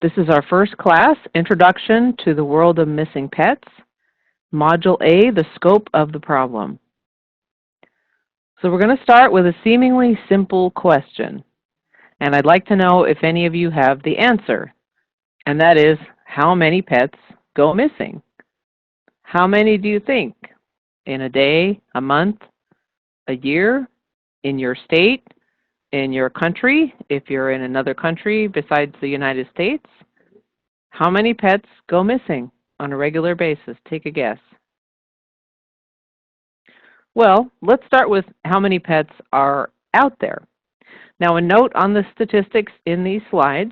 This is our first class, Introduction to the World of Missing Pets, Module A, the Scope of the Problem. So we're going to start with a seemingly simple question, and I'd like to know if any of you have the answer, and that is, how many pets go missing? How many do you think? In a day, a month, a year, in your state, in your country, if you're in another country besides the United States? How many pets go missing on a regular basis? Take a guess. Well, let's start with how many pets are out there. Now, a note on the statistics in these slides,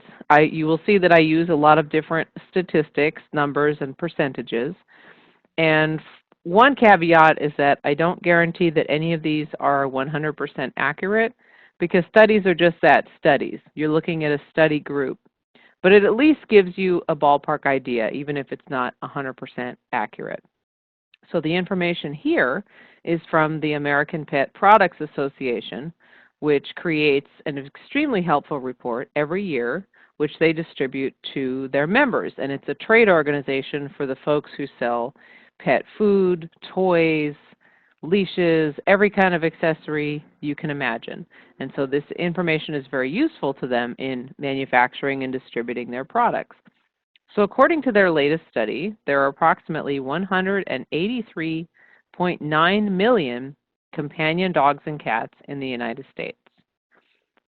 you will see that I use a lot of different statistics, numbers, and percentages. And one caveat is that I don't guarantee that any of these are 100% accurate, because studies are just that, studies. You're looking at a study group. But it at least gives you a ballpark idea, even if it's not 100% accurate. So the information here is from the American Pet Products Association, which creates an extremely helpful report every year, which they distribute to their members. And it's a trade organization for the folks who sell pet food, toys, leashes, every kind of accessory you can imagine. And so this information is very useful to them in manufacturing and distributing their products. So according to their latest study, there are approximately 183.9 million companion dogs and cats in the United States.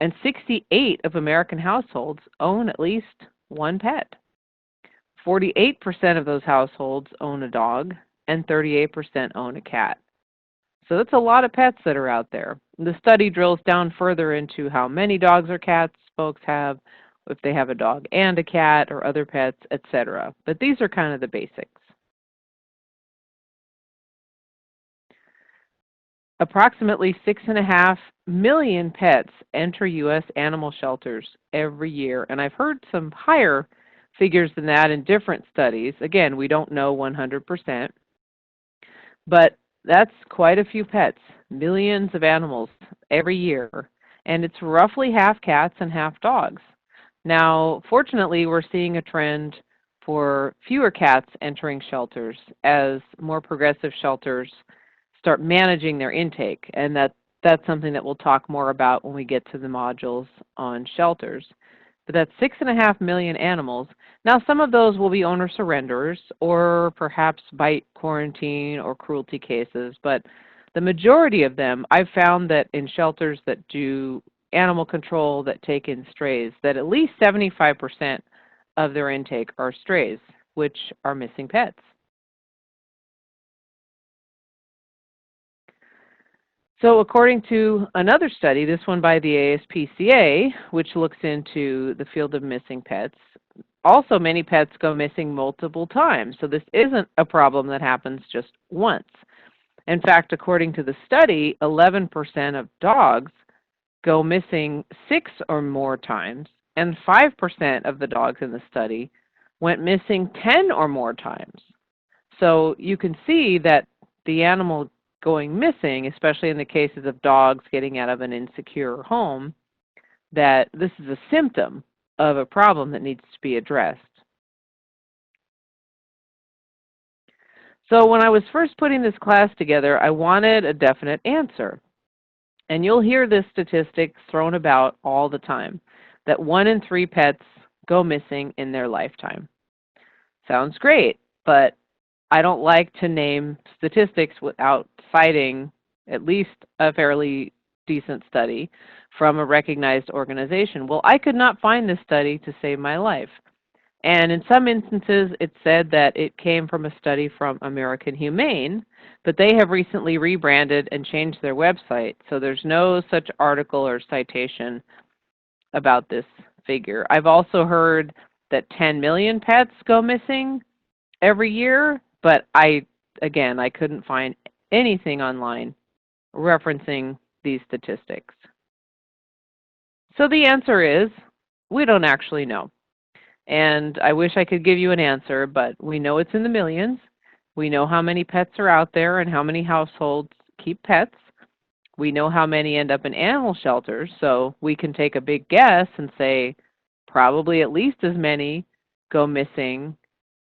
And 68 of American households own at least one pet. 48% of those households own a dog, and 38% own a cat. So that's a lot of pets that are out there. The study drills down further into how many dogs or cats folks have, if they have a dog and a cat or other pets, etc. But these are kind of the basics. Approximately 6.5 million pets enter U.S. animal shelters every year, and I've heard some higher figures than that in different studies. Again, we don't know 100%, but that's quite a few pets, millions of animals every year, and it's roughly half cats and half dogs. Now, fortunately, we're seeing a trend for fewer cats entering shelters as more progressive shelters start managing their intake, and that's something that we'll talk more about when we get to the modules on shelters. But that's 6.5 million animals. Now, some of those will be owner surrenders or perhaps bite quarantine or cruelty cases, but the majority of them, I've found that in shelters that do animal control that take in strays, that at least 75% of their intake are strays, which are missing pets. So according to another study, this one by the ASPCA, which looks into the field of missing pets, also many pets go missing multiple times. So this isn't a problem that happens just once. In fact, according to the study, 11% of dogs go missing 6 or more times, and 5% of the dogs in the study went missing 10 or more times. So you can see that the animal going missing, especially in the cases of dogs getting out of an insecure home, that this is a symptom of a problem that needs to be addressed. So when I was first putting this class together, I wanted a definite answer. And you'll hear this statistic thrown about all the time, that 1 in 3 pets go missing in their lifetime. Sounds great, but I don't like to name statistics without citing at least a fairly decent study from a recognized organization. Well, I could not find this study to save my life. And in some instances, it said that it came from a study from American Humane, but they have recently rebranded and changed their website, so there's no such article or citation about this figure. I've also heard that 10 million pets go missing every year, but again, I couldn't find anything online referencing these statistics. So the answer is, we don't actually know. And I wish I could give you an answer, but we know it's in the millions. We know how many pets are out there and how many households keep pets. We know how many end up in animal shelters, so we can take a big guess and say Probably at least as many go missing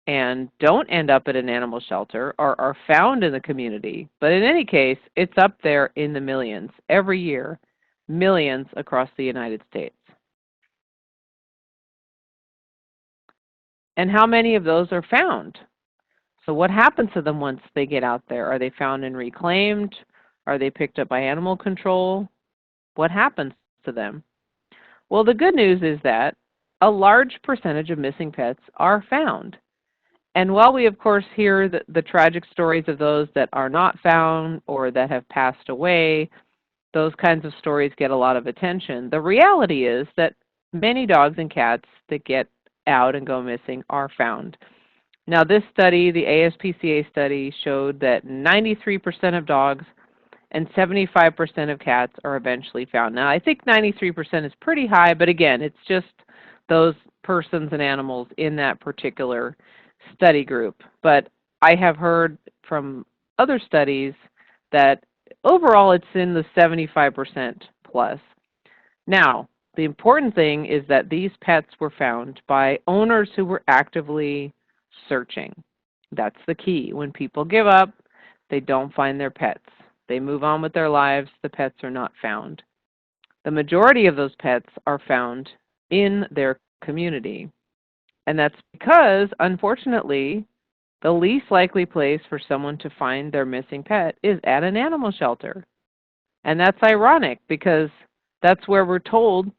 and don't end up at an animal shelter or are found in the community. But in any case, it's up there in the millions every year, millions across the United States. And how many of those are found? So what happens to them once they get out there? Are they found and reclaimed? Are they picked up by animal control? What happens to them? Well, the good news is that a large percentage of missing pets are found. And while we, of course, hear the tragic stories of those that are not found or that have passed away, those kinds of stories get a lot of attention. The reality is that many dogs and cats that get out and go missing are found. Now, this study, the ASPCA study, showed that 93% of dogs and 75% of cats are eventually found. Now, I think 93% is pretty high, but again, it's just those persons and animals in that particular study group. But I have heard from other studies that overall it's in the 75% plus. Now, the important thing is that these pets were found by owners who were actively searching. That's the key. When people give up, they don't find their pets. They move on with their lives. The pets are not found. The majority of those pets are found in their community. And that's because, unfortunately, the least likely place for someone to find their missing pet is at an animal shelter. And that's ironic because that's where we're told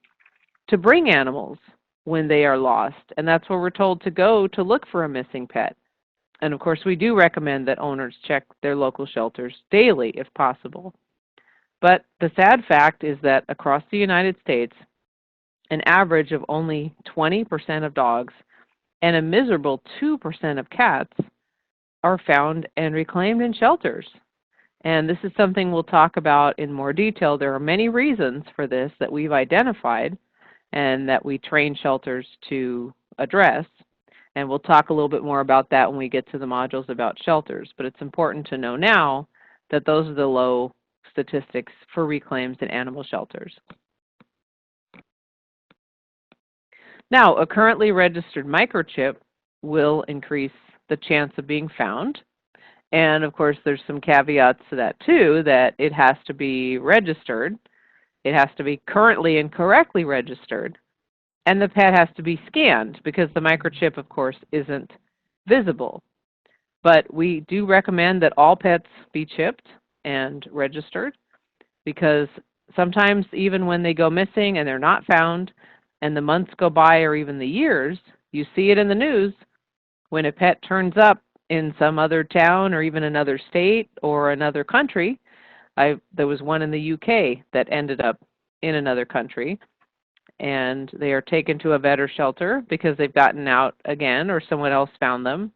to bring animals when they are lost. And that's where we're told to go to look for a missing pet. And of course, we do recommend that owners check their local shelters daily if possible. But the sad fact is that across the United States, an average of only 20% of dogs and a miserable 2% of cats are found and reclaimed in shelters. And this is something we'll talk about in more detail. There are many reasons for this that we've identified and that we train shelters to address. And we'll talk a little bit more about that when we get to the modules about shelters. But it's important to know now that those are the low statistics for reclaims in animal shelters. Now, a currently registered microchip will increase the chance of being found. And of course, there's some caveats to that too, that it has to be registered. It has to be currently and correctly registered. And the pet has to be scanned because the microchip, of course, isn't visible. But we do recommend that all pets be chipped and registered because sometimes even when they go missing and they're not found and the months go by or even the years, you see it in the news when a pet turns up in some other town or even another state or another country. There was one in the UK that ended up in another country, and they are taken to a vet or shelter because they've gotten out again or someone else found them.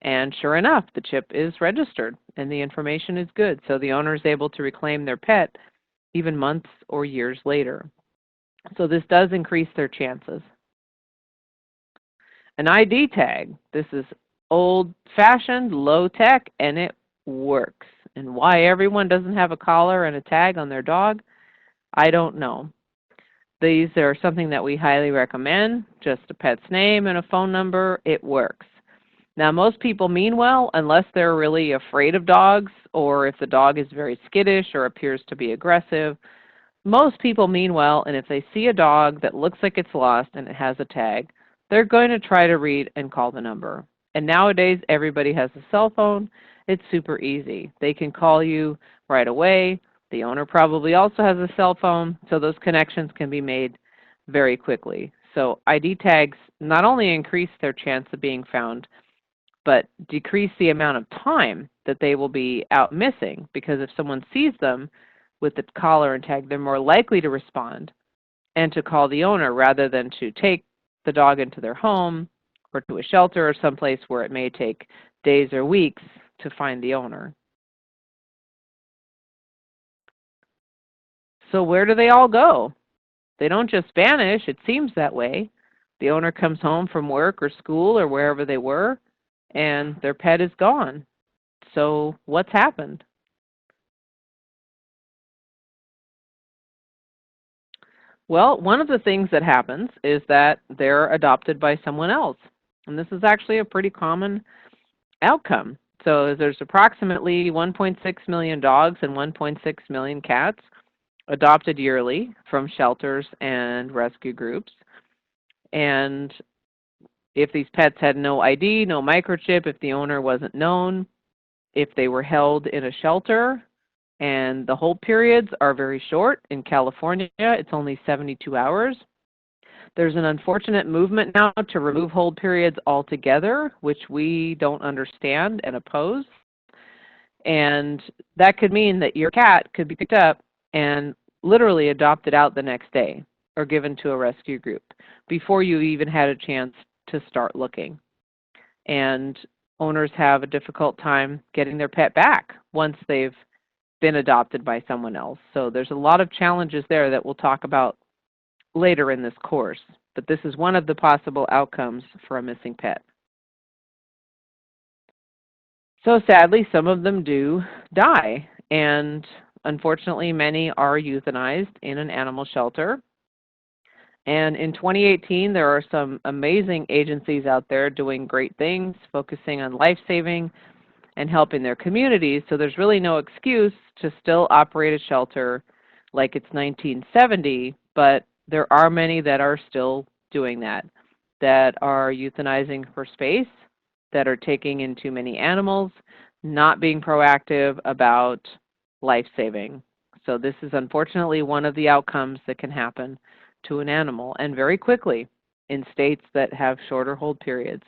And sure enough, the chip is registered and the information is good. So the owner is able to reclaim their pet even months or years later. So this does increase their chances. An ID tag. This is old-fashioned, low-tech, and it works. And why everyone doesn't have a collar and a tag on their dog, I don't know. These are something that we highly recommend. Just a pet's name and a phone number, it works. Now, most people mean well unless they're really afraid of dogs or if the dog is very skittish or appears to be aggressive. Most people mean well, and if they see a dog that looks like it's lost and it has a tag, they're going to try to read and call the number. And nowadays, everybody has a cell phone. It's super easy. They can call you right away. The owner probably also has a cell phone, so those connections can be made very quickly. So ID tags not only increase their chance of being found, but decrease the amount of time that they will be out missing, because if someone sees them with the collar and tag, they're more likely to respond and to call the owner rather than to take the dog into their home or to a shelter or someplace where it may take days or weeks to find the owner. So where do they all go? They don't just vanish. It seems that way. The owner comes home from work or school or wherever they were, and their pet is gone. So what's happened? Well, one of the things that happens is that they're adopted by someone else. And this is actually a pretty common outcome. So there's approximately 1.6 million dogs and 1.6 million cats adopted yearly from shelters and rescue groups. And if these pets had no ID, no microchip, if the owner wasn't known, if they were held in a shelter, and the hold periods are very short. In California, it's only 72 hours. There's an unfortunate movement now to remove hold periods altogether, which we don't understand and oppose. And that could mean that your cat could be picked up and literally adopted out the next day or given to a rescue group before you even had a chance to start looking. And owners have a difficult time getting their pet back once they've been adopted by someone else. So there's a lot of challenges there that we'll talk about later in this course. But this is one of the possible outcomes for a missing pet. So sadly, some of them do die, and unfortunately, many are euthanized in an animal shelter. And in 2018, there are some amazing agencies out there doing great things, focusing on life-saving and helping their communities. So there's really no excuse to still operate a shelter like it's 1970, but there are many that are still doing that, that are euthanizing for space, that are taking in too many animals, not being proactive about life-saving. So this is unfortunately one of the outcomes that can happen to an animal, and very quickly in states that have shorter hold periods.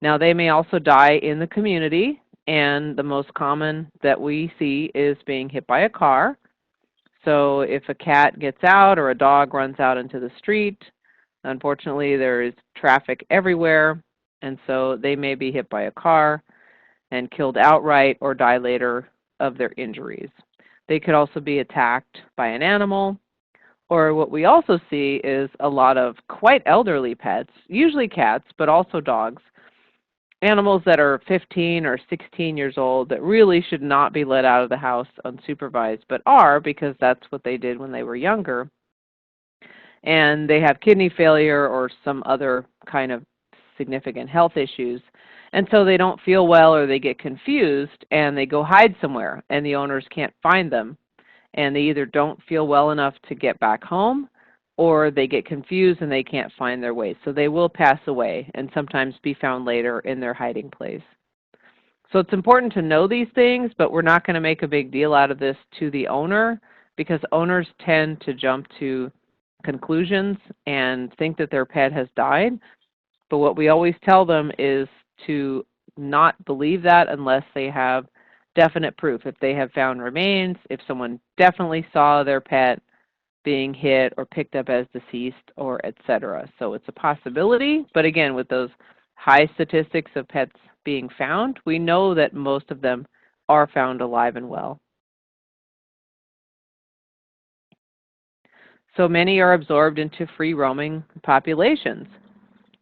Now, they may also die in the community, and the most common that we see is being hit by a car. So if a cat gets out or a dog runs out into the street, unfortunately there is traffic everywhere, and so they may be hit by a car and killed outright or die later of their injuries. They could also be attacked by an animal, or what we also see is a lot of quite elderly pets, usually cats, but also dogs, animals that are 15 or 16 years old that really should not be let out of the house unsupervised, but are because that's what they did when they were younger. And they have kidney failure or some other kind of significant health issues. And so they don't feel well, or they get confused and they go hide somewhere and the owners can't find them. And they either don't feel well enough to get back home, or they get confused and they can't find their way. So they will pass away and sometimes be found later in their hiding place. So it's important to know these things, but we're not going to make a big deal out of this to the owner, because owners tend to jump to conclusions and think that their pet has died. But what we always tell them is to not believe that unless they have definite proof. If they have found remains, if someone definitely saw their pet being hit or picked up as deceased, or etc. So it's a possibility, but again, with those high statistics of pets being found, we know that most of them are found alive and well. So many are absorbed into free roaming populations.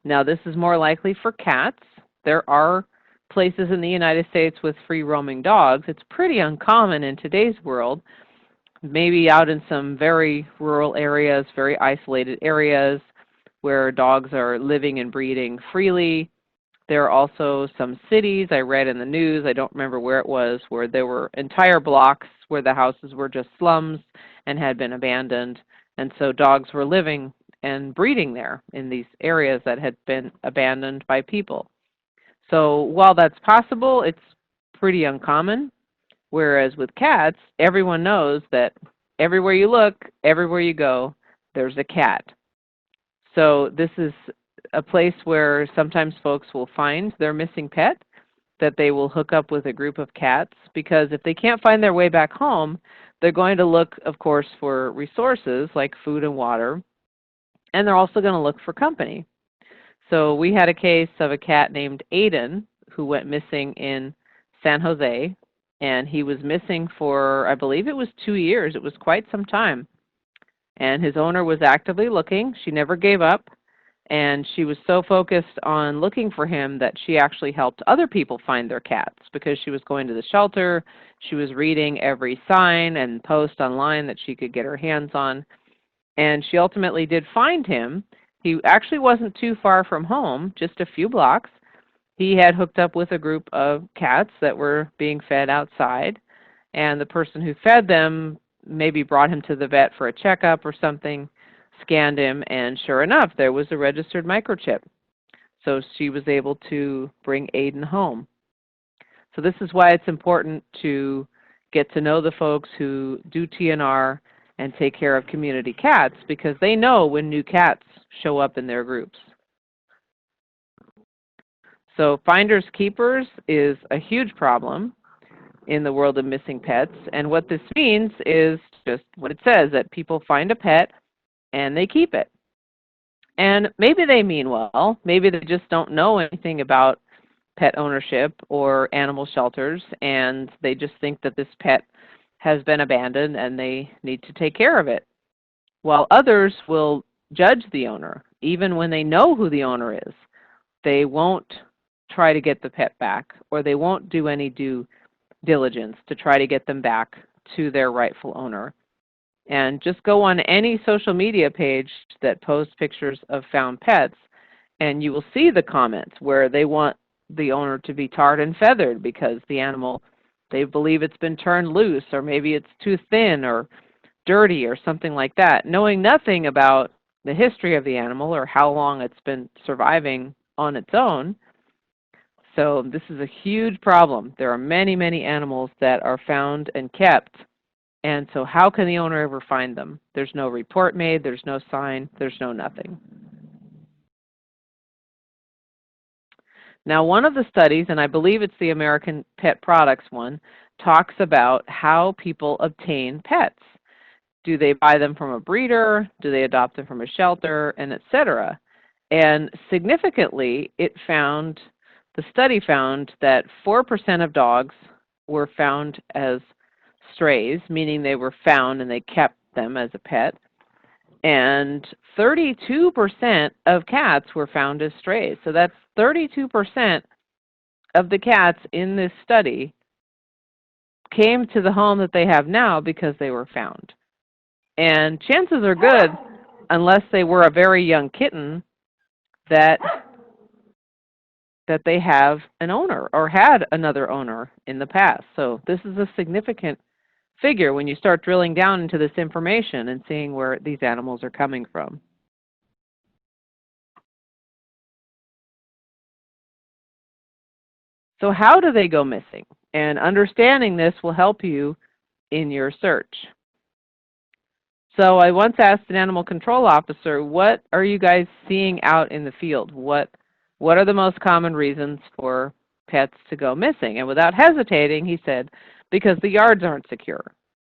Now this is more likely for cats. There are places in the United States with free roaming dogs. It's pretty uncommon in today's world, maybe out in some very rural areas, very isolated areas where dogs are living and breeding freely. There are also some cities, I read in the news, I don't remember where it was, where there were entire blocks where the houses were just slums and had been abandoned. And so dogs were living and breeding there in these areas that had been abandoned by people. So while that's possible, it's pretty uncommon. Whereas with cats, everyone knows that everywhere you look, everywhere you go, there's a cat. So this is a place where sometimes folks will find their missing pet, that they will hook up with a group of cats, because if they can't find their way back home, they're going to look, of course, for resources like food and water, and they're also going to look for company. So we had a case of a cat named Aiden who went missing in San Jose. And he was missing for, I believe it was 2 years. It was quite some time. And his owner was actively looking. She never gave up. And she was so focused on looking for him that she actually helped other people find their cats, because she was going to the shelter. She was reading every sign and post online that she could get her hands on. And she ultimately did find him. He actually wasn't too far from home, just a few blocks. He had hooked up with a group of cats that were being fed outside, and the person who fed them maybe brought him to the vet for a checkup or something, scanned him, and sure enough, there was a registered microchip. So she was able to bring Aiden home. So this is why it's important to get to know the folks who do TNR and take care of community cats, because they know when new cats show up in their groups. So finders keepers is a huge problem in the world of missing pets, and what this means is just what it says, that people find a pet and they keep it. And maybe they mean well, maybe they just don't know anything about pet ownership or animal shelters, and they just think that this pet has been abandoned and they need to take care of it. While others will judge the owner, even when they know who the owner is. They won't try to get the pet back, or they won't do any due diligence to try to get them back to their rightful owner. And just go on any social media page that posts pictures of found pets, and you will see the comments where they want the owner to be tarred and feathered because the animal, they believe it's been turned loose, or maybe it's too thin or dirty or something like that, knowing nothing about the history of the animal or how long it's been surviving on its own. So this is a huge problem. There are many, many animals that are found and kept, and so how can the owner ever find them? There's no report made, there's no sign, there's no nothing. Now, one of the studies, and I believe it's the American Pet Products one, talks about how people obtain pets. Do they buy them from a breeder? Do they adopt them from a shelter? And etc. And significantly, the study found that 4% of dogs were found as strays, meaning they were found and they kept them as a pet. And 32% of cats were found as strays. So that's 32% of the cats in this study came to the home that they have now because they were found. And chances are good, unless they were a very young kitten, that they have an owner or had another owner in the past. So this is a significant figure when you start drilling down into this information and seeing where these animals are coming from. So how do they go missing? And understanding this will help you in your search. So I once asked an animal control officer, what are you guys seeing out in the field? What are the most common reasons for pets to go missing? And without hesitating, he said, because the yards aren't secure.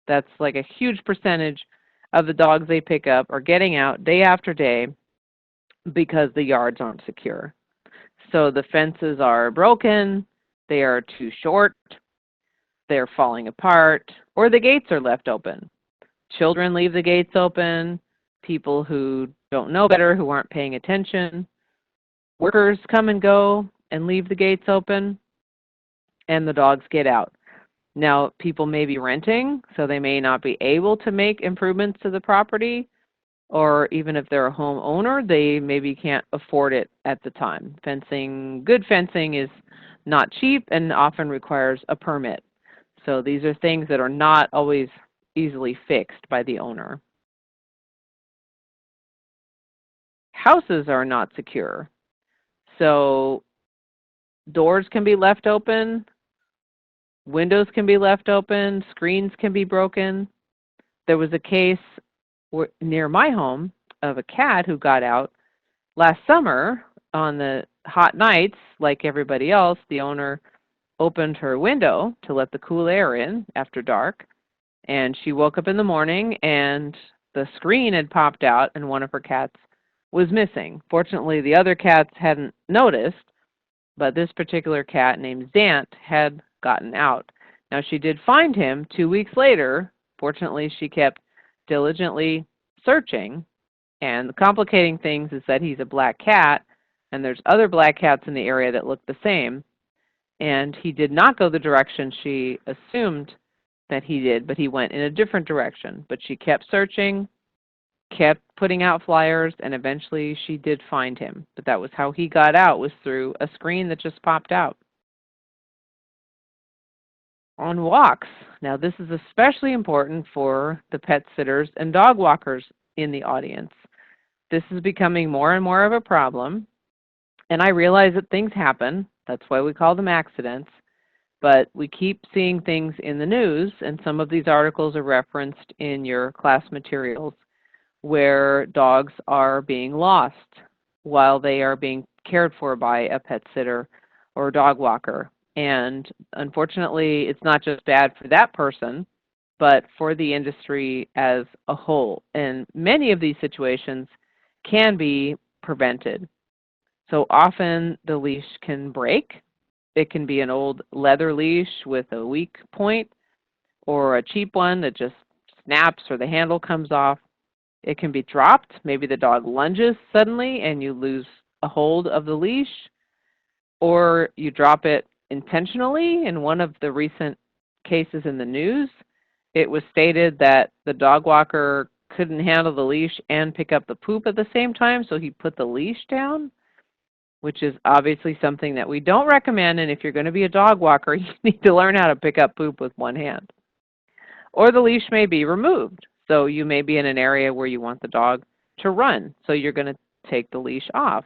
That's like a huge percentage of the dogs they pick up are getting out day after day because the yards aren't secure. So the fences are broken, they are too short, they're falling apart, or the gates are left open. Children leave the gates open, people who don't know better, who aren't paying attention. Workers come and go and leave the gates open, and the dogs get out. Now, people may be renting, so they may not be able to make improvements to the property, or even if they're a homeowner, they maybe can't afford it at the time. Fencing, good fencing is not cheap and often requires a permit. So these are things that are not always easily fixed by the owner. Houses are not secure. So doors can be left open, windows can be left open, screens can be broken. There was a case near my home of a cat who got out last summer on the hot nights. Like everybody else, the owner opened her window to let the cool air in after dark, and she woke up in the morning and the screen had popped out and one of her cats was missing. Fortunately, the other cats hadn't noticed, but this particular cat named Zant had gotten out. Now, she did find him 2 weeks later. Fortunately, she kept diligently searching, and the complicating things is that he's a black cat, and there's other black cats in the area that look the same, and he did not go the direction she assumed that he did, but he went in a different direction. But she kept searching, kept putting out flyers, and eventually she did find him. But that was how he got out, was through a screen that just popped out. On walks. Now, this is especially important for the pet sitters and dog walkers in the audience. This is becoming more and more of a problem, and I realize that things happen. That's why we call them accidents. But we keep seeing things in the news, and some of these articles are referenced in your class materials, where dogs are being lost while they are being cared for by a pet sitter or dog walker. And unfortunately, it's not just bad for that person, but for the industry as a whole. And many of these situations can be prevented. So often the leash can break. It can be an old leather leash with a weak point, or a cheap one that just snaps or the handle comes off. It can be dropped. Maybe the dog lunges suddenly and you lose a hold of the leash, or you drop it intentionally. In one of the recent cases in the news, it was stated that the dog walker couldn't handle the leash and pick up the poop at the same time, so he put the leash down, which is obviously something that we don't recommend. And if you're going to be a dog walker, you need to learn how to pick up poop with one hand. Or the leash may be removed. So you may be in an area where you want the dog to run, so you're going to take the leash off.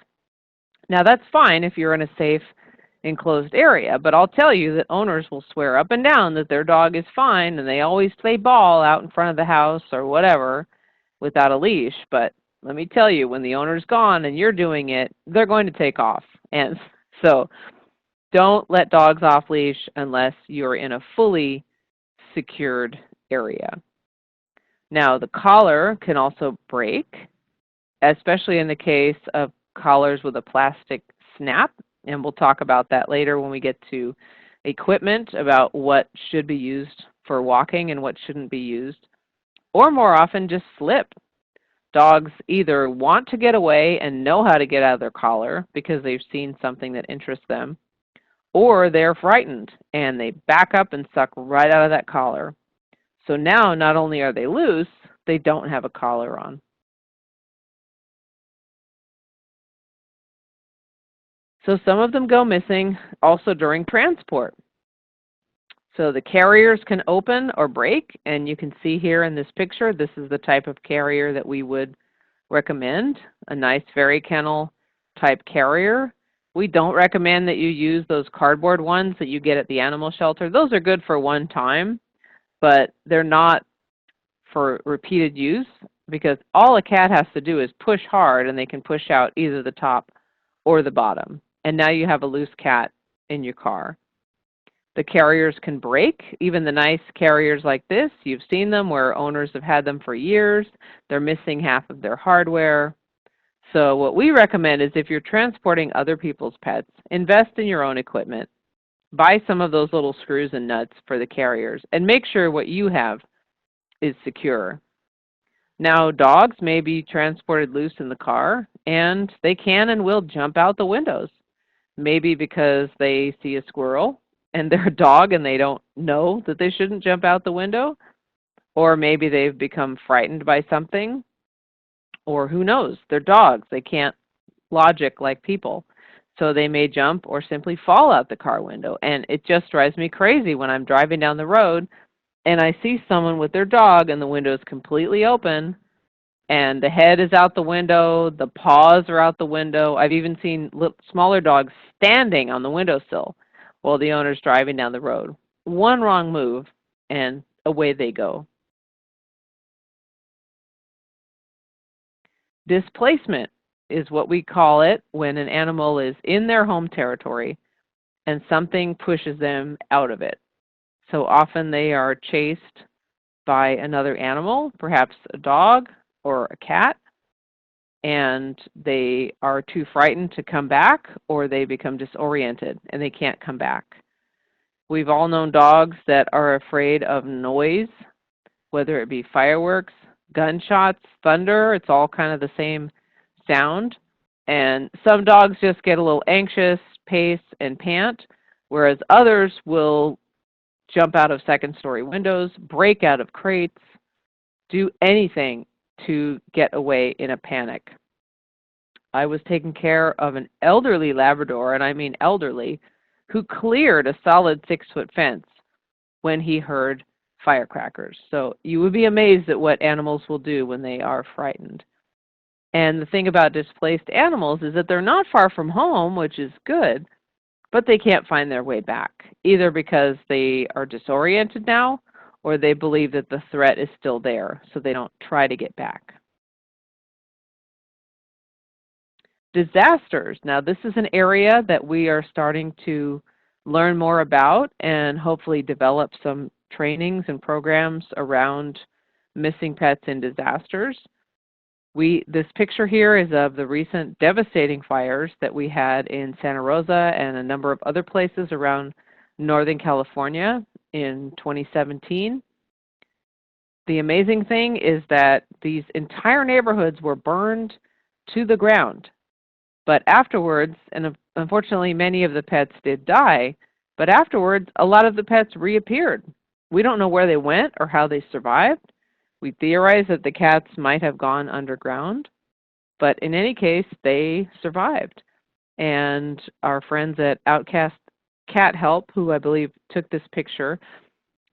Now, that's fine if you're in a safe, enclosed area, but I'll tell you that owners will swear up and down that their dog is fine, and they always play ball out in front of the house or whatever without a leash. But let me tell you, when the owner's gone and you're doing it, they're going to take off. And so don't let dogs off leash unless you're in a fully secured area. Now, the collar can also break, especially in the case of collars with a plastic snap. And we'll talk about that later when we get to equipment, about what should be used for walking and what shouldn't be used. Or more often, just slip. Dogs either want to get away and know how to get out of their collar because they've seen something that interests them, or they're frightened and they back up and suck right out of that collar. So now not only are they loose, they don't have a collar on. So some of them go missing also during transport. So the carriers can open or break, and you can see here in this picture, this is the type of carrier that we would recommend, a nice fairy kennel type carrier. We don't recommend that you use those cardboard ones that you get at the animal shelter. Those are good for one time, but they're not for repeated use, because all a cat has to do is push hard and they can push out either the top or the bottom. And now you have a loose cat in your car. The carriers can break, even the nice carriers like this. You've seen them where owners have had them for years. They're missing half of their hardware. So what we recommend is, if you're transporting other people's pets, invest in your own equipment. Buy some of those little screws and nuts for the carriers, and make sure what you have is secure. Now, dogs may be transported loose in the car, and they can and will jump out the windows. Maybe because they see a squirrel and they're a dog and they don't know that they shouldn't jump out the window. Or maybe they've become frightened by something. Or who knows, they're dogs. They can't logic like people. So they may jump or simply fall out the car window. And it just drives me crazy when I'm driving down the road and I see someone with their dog and the window is completely open, and the head is out the window, the paws are out the window. I've even seen smaller dogs standing on the windowsill while the owner's driving down the road. One wrong move, and away they go. Displacement is what we call it when an animal is in their home territory and something pushes them out of it. So often they are chased by another animal, perhaps a dog or a cat, and they are too frightened to come back, or they become disoriented and they can't come back. We've all known dogs that are afraid of noise, whether it be fireworks, gunshots, thunder. It's all kind of the same sound. And some dogs just get a little anxious, pace, and pant, whereas others will jump out of second-story windows, break out of crates, do anything to get away in a panic. I was taking care of an elderly Labrador, and I mean elderly, who cleared a solid 6-foot fence when he heard firecrackers. So you would be amazed at what animals will do when they are frightened. And the thing about displaced animals is that they're not far from home, which is good, but they can't find their way back, either because they are disoriented now or they believe that the threat is still there, so they don't try to get back. Disasters. Now, this is an area that we are starting to learn more about and hopefully develop some trainings and programs around missing pets in disasters. This picture here is of the recent devastating fires that we had in Santa Rosa and a number of other places around Northern California in 2017. The amazing thing is that these entire neighborhoods were burned to the ground. But afterwards, and unfortunately many of the pets did die, but afterwards a lot of the pets reappeared. We don't know where they went or how they survived. We theorize that the cats might have gone underground, but in any case, they survived. And our friends at Outcast Cat Help, who I believe took this picture,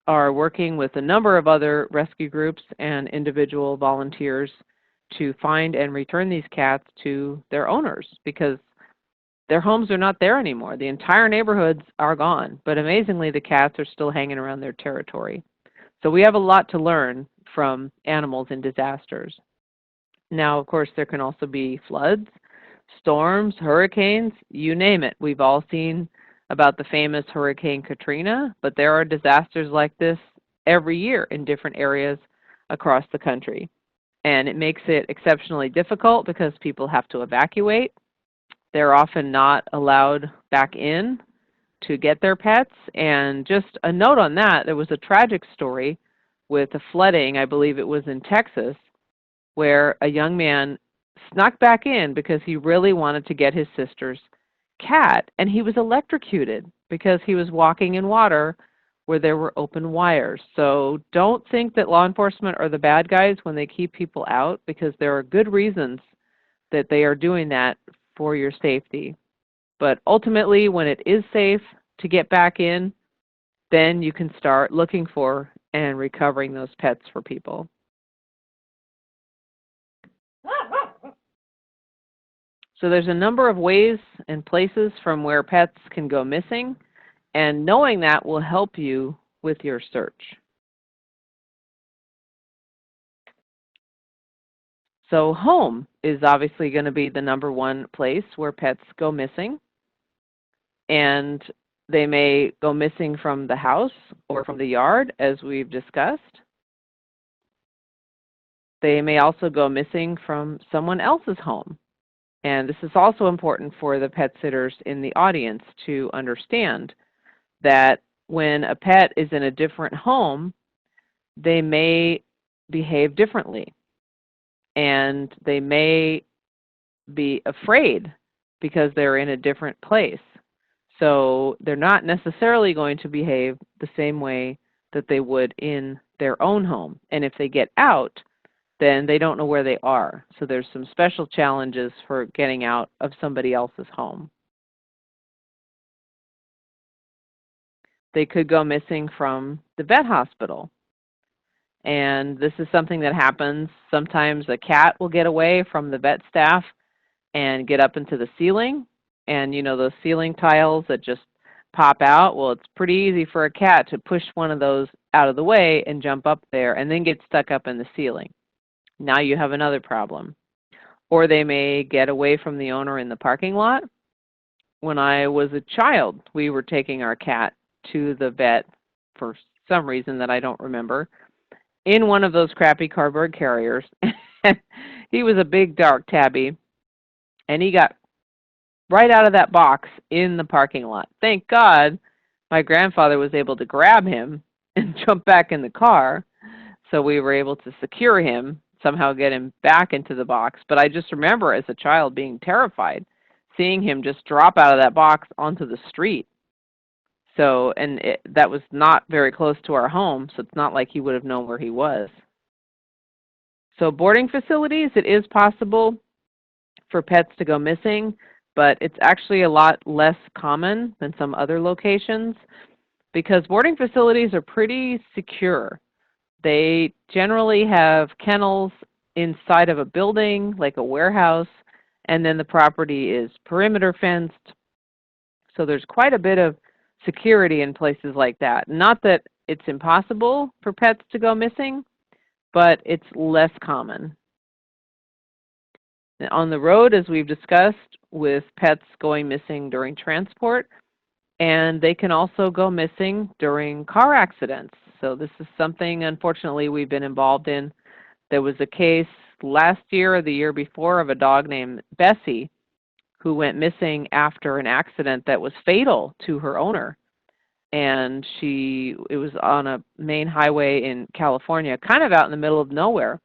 are working with a number of other rescue groups and individual volunteers to find and return these cats to their owners because their homes are not there anymore. The entire neighborhoods are gone, but amazingly, the cats are still hanging around their territory. So we have a lot to learn from animals in disasters. Now, of course, there can also be floods, storms, hurricanes, you name it. We've all seen about the famous Hurricane Katrina, but there are disasters like this every year in different areas across the country. And it makes it exceptionally difficult because people have to evacuate. They're often not allowed back in to get their pets. And just a note on that, there was a tragic story with the flooding, I believe it was in Texas, where a young man snuck back in because he really wanted to get his sister's cat, and he was electrocuted because he was walking in water where there were open wires. So don't think that law enforcement are the bad guys when they keep people out, because there are good reasons that they are doing that for your safety. But ultimately, when it is safe to get back in, then you can start looking for and recovering those pets for people. So there's a number of ways and places from where pets can go missing, and knowing that will help you with your search. So home is obviously going to be the number one place where pets go missing, and they may go missing from the house or from the yard, as we've discussed. They may also go missing from someone else's home. And this is also important for the pet sitters in the audience to understand that when a pet is in a different home, they may behave differently. And they may be afraid because they're in a different place. So they're not necessarily going to behave the same way that they would in their own home. And if they get out, then they don't know where they are. So there's some special challenges for getting out of somebody else's home. They could go missing from the vet hospital. And this is something that happens. Sometimes a cat will get away from the vet staff and get up into the ceiling. And you know those ceiling tiles that just pop out? Well, it's pretty easy for a cat to push one of those out of the way and jump up there and then get stuck up in the ceiling. Now you have another problem. Or they may get away from the owner in the parking lot. When I was a child, we were taking our cat to the vet for some reason that I don't remember, in one of those crappy cardboard carriers. He was a big dark tabby, and he got right out of that box in the parking lot. Thank God my grandfather was able to grab him and jump back in the car, so we were able to secure him, somehow get him back into the box. But I just remember as a child being terrified, seeing him just drop out of that box onto the street. So, and that was not very close to our home, so it's not like he would have known where he was. So boarding facilities, it is possible for pets to go missing, but it's actually a lot less common than some other locations because boarding facilities are pretty secure. They generally have kennels inside of a building, like a warehouse, and then the property is perimeter fenced. So there's quite a bit of security in places like that. Not that it's impossible for pets to go missing, but it's less common. On the road, as we've discussed, with pets going missing during transport, and they can also go missing during car accidents. So this is something, unfortunately, we've been involved in. There was a case last year or the year before of a dog named Bessie who went missing after an accident that was fatal to her owner. And it was on a main highway in California, kind of out in the middle of nowhere.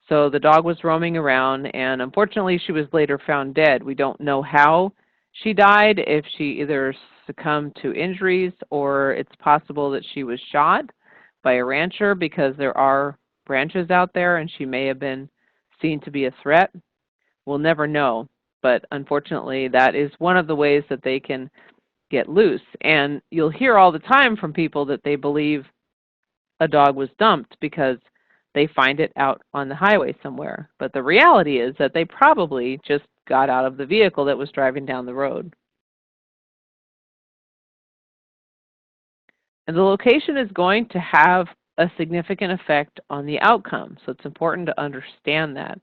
So the dog was roaming around, and unfortunately she was later found dead. We don't know how she died, if she either succumbed to injuries or it's possible that she was shot by a rancher because there are ranches out there and she may have been seen to be a threat. We'll never know, but unfortunately that is one of the ways that they can get loose. And you'll hear all the time from people that they believe a dog was dumped because they find it out on the highway somewhere. But the reality is that they probably just got out of the vehicle that was driving down the road. And the location is going to have a significant effect on the outcome, so it's important to understand that.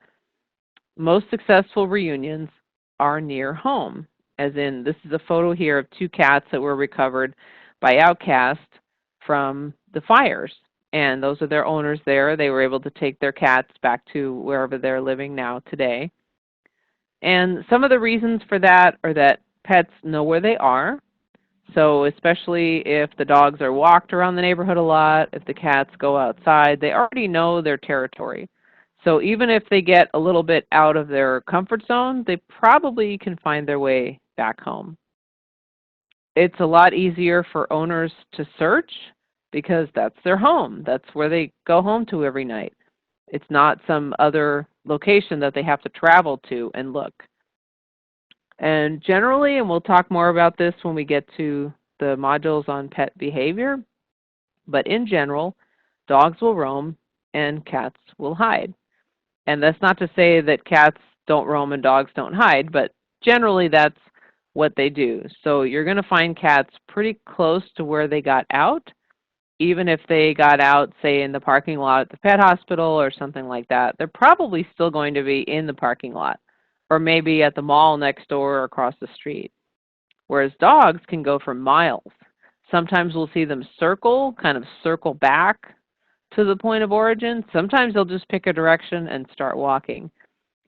Most successful reunions are near home, as in this is a photo here of two cats that were recovered by Outcast from the fires. And those are their owners there. They were able to take their cats back to wherever they're living now today. And some of the reasons for that are that pets know where they are. So especially if the dogs are walked around the neighborhood a lot, if the cats go outside, they already know their territory. So even if they get a little bit out of their comfort zone, they probably can find their way back home. It's a lot easier for owners to search because that's their home. That's where they go home to every night. It's not some other location that they have to travel to and look. And generally, and we'll talk more about this when we get to the modules on pet behavior, but in general, dogs will roam and cats will hide. And that's not to say that cats don't roam and dogs don't hide, but generally that's what they do. So you're going to find cats pretty close to where they got out, even if they got out, say, in the parking lot at the pet hospital or something like that. They're probably still going to be in the parking lot, or maybe at the mall next door or across the street. Whereas dogs can go for miles. Sometimes we'll see them kind of circle back to the point of origin. Sometimes they'll just pick a direction and start walking.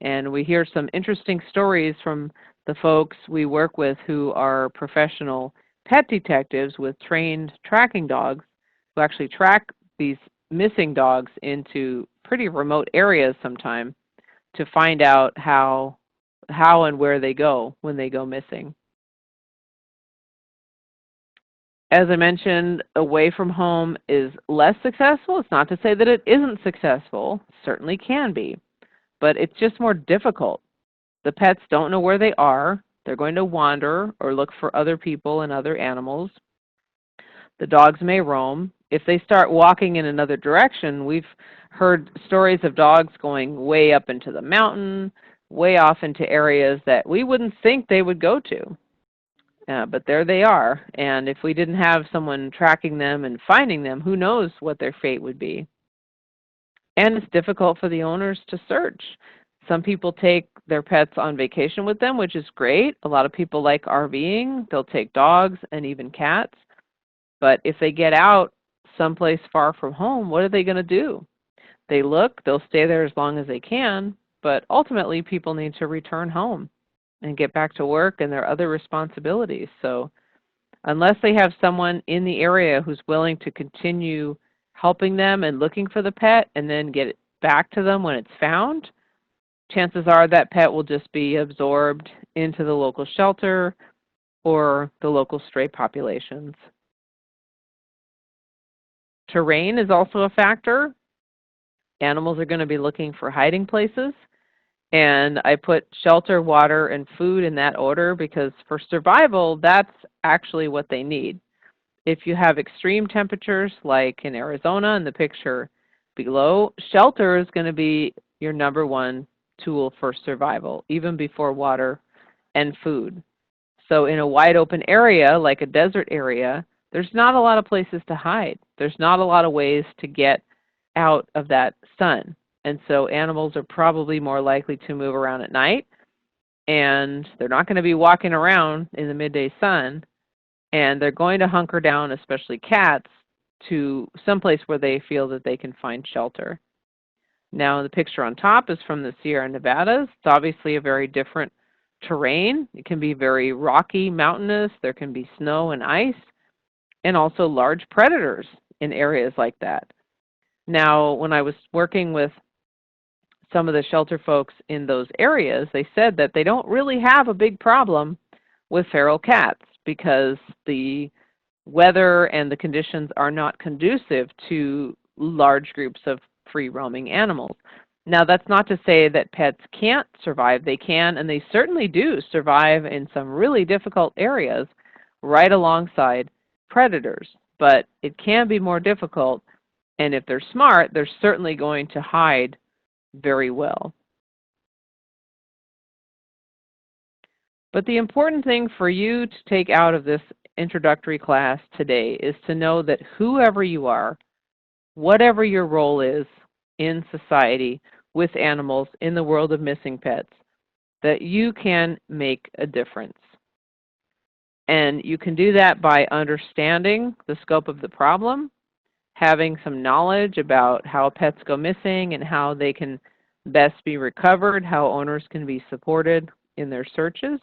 And we hear some interesting stories from the folks we work with who are professional pet detectives with trained tracking dogs who actually track these missing dogs into pretty remote areas sometimes to find out how and where they go when they go missing. As I mentioned, away from home is less successful. It's not to say that it isn't successful. It certainly can be. But it's just more difficult. The pets don't know where they are. They're going to wander or look for other people and other animals. The dogs may roam. If they start walking in another direction, we've heard stories of dogs going way up into the mountain, way off into areas that we wouldn't think they would go to. But there they are. And if we didn't have someone tracking them and finding them, who knows what their fate would be. And it's difficult for the owners to search. Some people take their pets on vacation with them, which is great. A lot of people like RVing. They'll take dogs and even cats. But if they get out someplace far from home, what are they going to do? They look, they'll stay there as long as they can, but ultimately people need to return home and get back to work and their other responsibilities. So unless they have someone in the area who's willing to continue helping them and looking for the pet and then get it back to them when it's found, chances are that pet will just be absorbed into the local shelter or the local stray populations. Terrain is also a factor. Animals are going to be looking for hiding places, and I put shelter, water, and food in that order because for survival, that's actually what they need. If you have extreme temperatures like in Arizona in the picture below, shelter is going to be your number one tool for survival, even before water and food. So in a wide open area like a desert area, there's not a lot of places to hide. There's not a lot of ways to get out of that sun. And so animals are probably more likely to move around at night, and they're not going to be walking around in the midday sun, and they're going to hunker down, especially cats, to someplace where they feel that they can find shelter. Now the picture on top is from the Sierra Nevadas. It's obviously a very different terrain. It can be very rocky, mountainous. There can be snow and ice, and also large predators in areas like that. Now, when I was working with some of the shelter folks in those areas, they said that they don't really have a big problem with feral cats because the weather and the conditions are not conducive to large groups of free roaming animals. Now, that's not to say that pets can't survive. They can, and they certainly do survive in some really difficult areas right alongside predators. But it can be more difficult, and if they're smart, they're certainly going to hide very well. But the important thing for you to take out of this introductory class today is to know that whoever you are, whatever your role is in society with animals in the world of missing pets, that you can make a difference. And you can do that by understanding the scope of the problem, having some knowledge about how pets go missing and how they can best be recovered, how owners can be supported in their searches,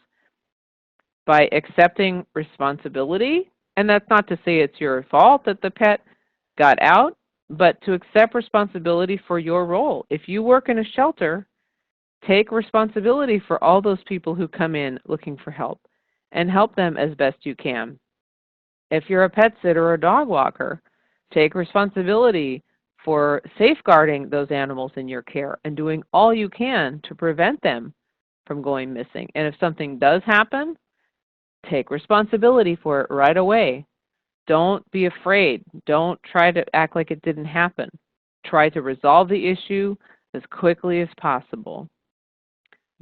by accepting responsibility. And that's not to say it's your fault that the pet got out, but to accept responsibility for your role. If you work in a shelter, take responsibility for all those people who come in looking for help and help them as best you can. If you're a pet sitter or a dog walker, take responsibility for safeguarding those animals in your care and doing all you can to prevent them from going missing. And if something does happen, take responsibility for it right away. Don't be afraid. Don't try to act like it didn't happen. Try to resolve the issue as quickly as possible.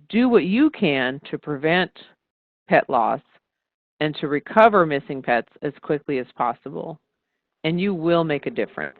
Do what you can to prevent pet loss and to recover missing pets as quickly as possible, and you will make a difference.